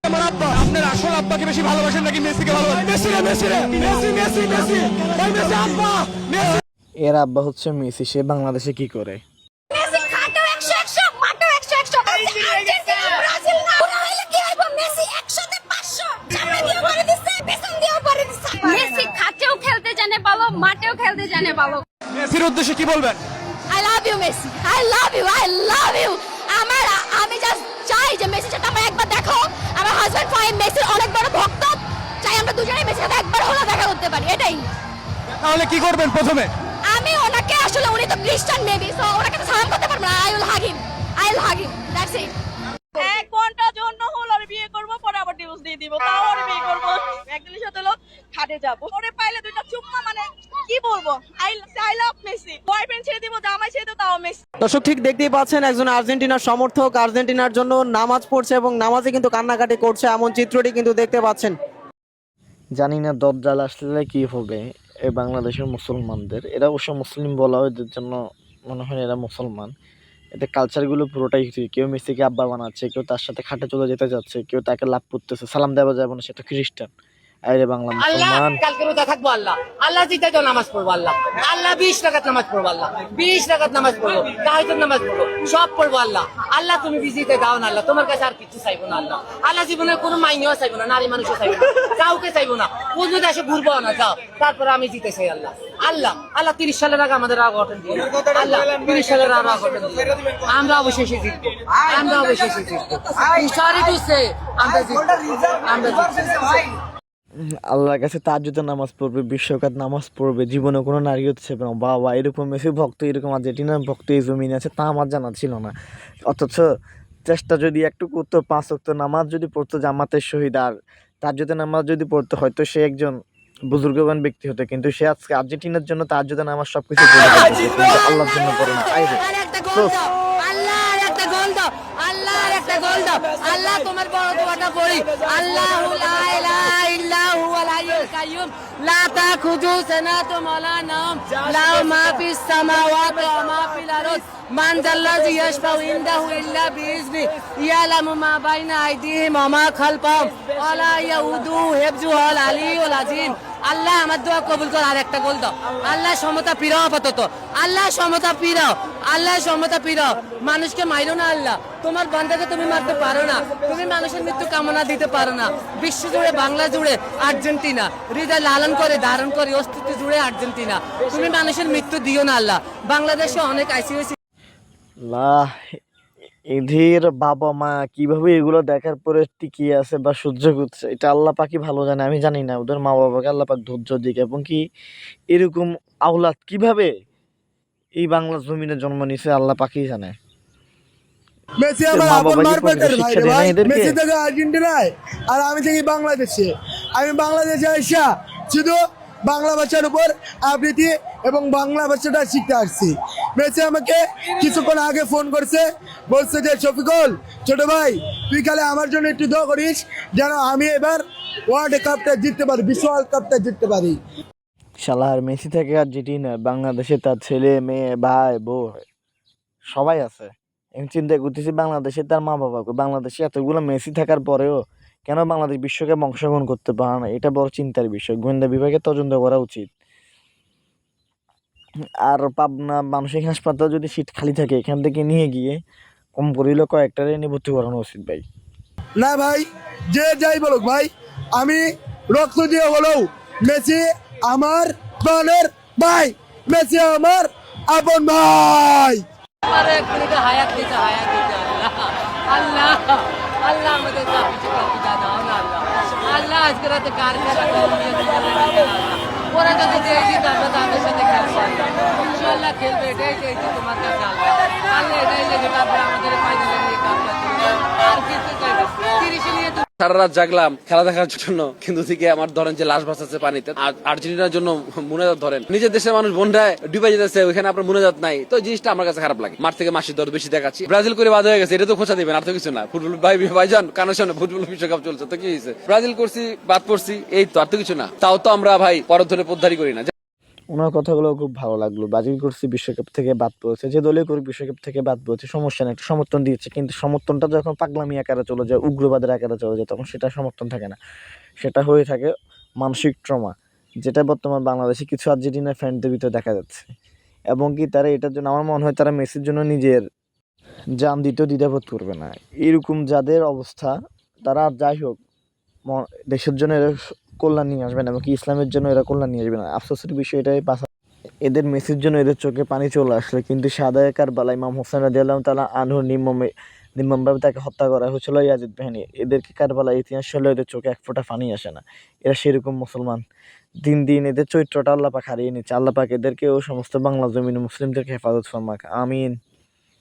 আমার আব্বা। আপনার আসল আব্বাকে বেশি ভালোবাসেন নাকি মেসিকে ভালোবাসেন? মেসি রে, মেসি রে, মেসি মেসি মেসি, ওই মেসি আব্বা, মেসি। এর আব্বা হচ্ছে মেসি। সে বাংলাদেশে কি করে? মেসি খাটো 100 মাটো 100 আর্জেন্টিনা ব্রাজিল না ওরা হইলে কি হইব? মেসি 100 তে 500 সামনে দিয়েও করে দিচ্ছে পেছন দিয়েও করে দিচ্ছে। মেসি খাটেও খেলতে জানে ভালো, মাঠেও খেলতে জানে ভালো। মেসির উদ্দেশ্যে কি বলবেন? I love you Messi, I love you, I love you. আমি জাস্ট চাই যে মেসির সাথে আমরা একবার দেখো। আমার হাজবেন্ড ফাহিম মেসির অনেক বড় ভক্ত, চাই আমরা দুজনেই মেসির সাথে একবার হলো দেখা করতে পারি, এটাই। তাহলে কি করবেন প্রথমে? আমি ওনাকে আসলে উনি তো খ্রিস্টান মেবি, সো ওনাকে তো সালাম করতে পারবো না। I will hug him, I will hug him, that's it. 1 ঘন্টার জন্য হলো আর বিয়ে করবো, পরে আবার ডিভোর্স দিয়ে দিব, তাও আর বিয়ে করবো। একদিনের সাথে হলো খাটে যাবো, পরে পাইলে দুইটা চুম্মা, মানে কি বলবো, আই লাভ মেসি। বয়ফ্রেন্ড ছেড়ে দিব, জামাই ছেড়ে দিব, তাও মেসি। দর্শক ঠিক দেখতেই পাচ্ছেন একজন আর্জেন্টিনার সমর্থক আর্জেন্টিনার জন্য নামাজ পড়ছে এবং নামাজে কিন্তু কান্নাকাটি করছে, এমন চিত্রটি কিন্তু দেখতে পাচ্ছেন। জানি না দজ্জাল আসলে কি হবে এই বাংলাদেশের মুসলমানদের। এরা অবশ্য মুসলিম বলা হয়, এদের জন্য মনে হয় এরা মুসলমান। এতে কালচারগুলো পুরোটাই ঠিক। কেউ মেসিকে আব্বা বানাচ্ছে, কেউ তার সাথে খাটে চলে যেতে যাচ্ছে, কেউ তাকে লাভ করতেছে, সালাম দেওয়া যাবে না, সেটা খ্রিস্টান। আরে বাংলা মুসলমান। কালকে রোজা থাকবো আল্লাহ, আল্লাহ জিতে তো নামাজ পড়বো আল্লাহ, আল্লাহ 20 রাকাত নামাজ পড়বো আল্লাহ, 20 রাকাত নামাজ পড়বো, তাহাজ্জুদ নামাজ পড়বো, সব পড়বো আল্লাহ। আল্লাহ তুমি বিজিতে দাও না আল্লাহ, তোমার কাছে আর কিছু চাইবো না আল্লাহ। আল্লাহ জীবনে কোনো মাইনেও চাইবো না, নারী মানুষও চাইবো না, কাউকে চাইবো না, কোন দেশে ঘুরবো না, যাও তারপরে আমি জিতে চাই আল্লাহ। আল্লাহ আল্লাহ 30 সালের আগে আমাদের অঘটন দিয়ে আল্লাহ, 30 সালের আগে অঘটন দিয়ে আমরা অবশেষে জিতবো, আমরা অবশেষে জিতবো। সরি টু সে আমরা জিতবো, আমরা জিতবো। আল্লাহর কাছে তাহাজ্জুদের নামাজ পড়বে, বিশ্বকাপ নামাজ পড়বে, জীবনে কোনো নারী হচ্ছে না। বাবা, এরকম মেসি ভক্ত, এরকম আর্জেন্টিনার ভক্ত এই জমিনে আছে, তা আমার জানা ছিল না। অথচ চেষ্টা যদি একটু করতো, 5 ওয়াক্ত নামাজ যদি পড়তো জামাতের সহিত, আর তাহাজ্জুদের নামাজ যদি পড়তো, হয়তো সে একজন বুজুর্গবান ব্যক্তি হতো। কিন্তু সে আজকে আর্জেন্টিনার জন্য তাহাজ্জুদের নামাজ সবকিছু পড়ে ফেলতেছে, কিন্তু আল্লাহর জন্য পড়ে না। আল্লাহর একটা গোল দাও, আল্লাহর একটা গোল দাও, আল্লাহর একটা গোল দাও। আল্লাহ তোমার বড় দোয়াটা পড়ি। আল্লাহু লা ইলাহা ইল্লা হুয়াল হাইয়ুল কাইয়ুম লা তাখুযু সিনাতুম ওয়ালা নাওম লাহু মা ফিস সামাওয়াতি ওয়া মা ফিল আরদ মান যাল্লাযী ইয়াশফাউ ইনদাহু ইল্লা বিইজনি ইয়ালামু মা বাইনা আইদিহিম ওয়া মা খালফাহুম ওয়া লা ইয়াউদুহু হিফযুহুল আলিয়্যুল আযীম। আল্লাহ আমার দোয়া কবুল কর। আর একটা গোল দাও। আল্লাহ সমতা ফিরাও আপাতত, আল্লাহ সমতা ফিরাও, আল্লাহ সমতা ফিরাও। মানুষকে মাইরো না আল্লাহ, তোমার বান্দাকে তুমি মারতে পারো না, তুমি মানুষের মৃত্যু কামনা দিতে পারো না। বিশ্ব জুড়ে, বাংলা জুড়ে আর্জেন্টিনা হৃদয় লালন করে, ধারণ করে, অস্তিত্ব জুড়ে আর্জেন্টিনা। তুমি মানুষের মৃত্যু দিও না আল্লাহ। বাংলাদেশে অনেক আইসিইউসি আল্লাহ, এদের বাবা মা কিভাবে এগুলো দেখার পরে টিকিয়ে আছে বা সহ্য করছে, এটা আল্লাহ পাকই ভালো জানে। আমি জানি না, ওদের মা বাবাকে আল্লাহ পাক ধৈর্য দিক, এবং কি এরকম আওলাদ কিভাবে এই বাংলা জমিনে জন্ম নিছে আল্লাহ পাকই জানে। মেসি এদের আমার মা আপন বাবা কি মার কোনো পেটের ভাই শিক্ষা রে দেয় না ভাই। এদেরকে? মেসি থেকে আর্জেন্টিনায় আর আমি থেকে বাংলাদেশে। আমি বাংলাদেশে এসে শুধু বাংলা ভাষার উপর আবৃত্তি এবং বাংলা ভাষাটা শিখতে আসছি। মেসি আমাকে কিছুক্ষণ আগে ফোন করছে, বলছে যে শফিকুল ছোট ভাই তুই খালি আমার জন্য একটু দোয়া করিস যেন আমি এবার ওয়ার্ল্ড কাপটা জিততে পারি, বিশ্ব ওয়ার্ল্ড কাপটা জিততে পারি। শালার মেসি থেকে আর্জেন্টিনা, বাংলাদেশে তার ছেলে মেয়ে ভাই বউ সবাই আছে। আমি চিন্তা করতেছি বাংলাদেশে তার মা বাবাকে, বাংলাদেশে এতগুলো মেসি থাকার পরেও কেন বাংলাদেশ বিশ্বকাপ অংশগ্রহণ করতে পারে না, এটা বড় চিন্তার বিষয়। গোয়েন্দা বিভাগে তদন্ত করা উচিত। আর পাবনা মানসিক হাসপাতাল যদি সিট খালি থাকে, এখান থেকে নিয়ে গিয়ে কম করিলে কয়েকটা এনে ভর্তি করানো উচিত ভাই। না ভাই, যে যাই বলুক ভাই, আমি রক্ত দিয়ে হলেও মেসি আমার প্রাণের ভাই, মেসি আমার আপন ভাই। আরে একটু হায়াত দিতে আল্লাহ, আল্লাহ আল্লাহ আমাদের যা কিছু কবিতা দাও না আল্লাহ, আল্লাহ আজকে রাতে কার খেলা ওরা যদি চেয়েছি আমরা তাদের সাথে খেলবো ইনশাআল্লাহ, খেলবে, এটাই চেয়েছি তোমার কাছে আল্লাহ। আল্লাহ এটাই লেগে তারপরে আমাদের ফাইনালে নিয়ে কাপটা আর কিছু চাইবো 30 নিয়ে। সারা রাত জাগলাম খেলা দেখার জন্য, কিন্তু থেকে আমার ধরেন যে লাশ ভাসাচ্ছে পানিতে। আর্জেন্টিনার জন্য মুনাজাত ধরেন, নিজের দেশের মানুষ বন্যায় ডুবে যেতেছে, ওইখানে আপনার মুনাজাত নাই, তো জিনিসটা আমার কাছে খারাপ লাগে। মাঠ থেকে মাসির দর বেশি দেখাচ্ছি। ব্রাজিল করে বাদ হয়ে গেছে, এটা তো খোঁচা দিবেন, আর তো কিছু না। ফুটবল ভাইজান কানের সামনে ফুটবল বিশ্বকাপ চলছে, তো কি হয়েছে? ব্রাজিল করছি, বাদ পড়ছি, এই তো, আর তো কিছু না। তাও তো আমরা ভাই পরের ধরে পোদ্দারি করি না। ওনার কথাগুলো খুব ভালো লাগলো। ব্রাজিল করছে বিশ্বকাপ থেকে বাদ পড়েছে, যে দলে করুক বিশ্বকাপ থেকে বাদ পড়েছে সমস্যা নেই, একটা সমর্থন দিয়েছে, কিন্তু সমর্থনটা যখন পাগলামি আকারে চলে যায়, উগ্রবাদের আকারে চলে যায়, তখন সেটা সমর্থন থাকে না, সেটা হয়ে থাকে মানসিক ট্রমা, যেটা বর্তমান বাংলাদেশে কিছু আর্জেন্টিনা ফ্যানদের ভিতরে দেখা যাচ্ছে। এবং কি তারা এটার জন্য, আমার মনে হয় তারা মেসির জন্য নিজের জান দিতেও দ্বিধাবোধ করবে না। এরকম যাদের অবস্থা, তারা যাই হোক দেশের জন্য এরা কল্যাণ নিয়ে আসবে না, এবং কি ইসলামের জন্য এরা কল্যাণ নিয়ে আসবে না। আফসোসের বিষয় এটাই, এদের মেসির জন্য এদের চোখে পানি চলে আসলে, কিন্তু সাদায়ে কারবালা ইমাম হোসেন রাদিয়াল্লাহু তাআলা আনহু নির্মমভাবে তাকে হত্যা করা হয়েছিল ইয়াজিদ বাহিনী। এদেরকে কারবালা ইতিহাস হলে এদের চোখে এক ফোঁটা পানি আসে না। এরা সেরকম মুসলমান, দিন দিন এদের চরিত্রটা আল্লাহ পাক হারিয়ে নিচ্ছে। আল্লাহ পাক এদেরকে ও সমস্ত বাংলা জমিন মুসলিমদেরকে হেফাজত ফরমাক, আমিন।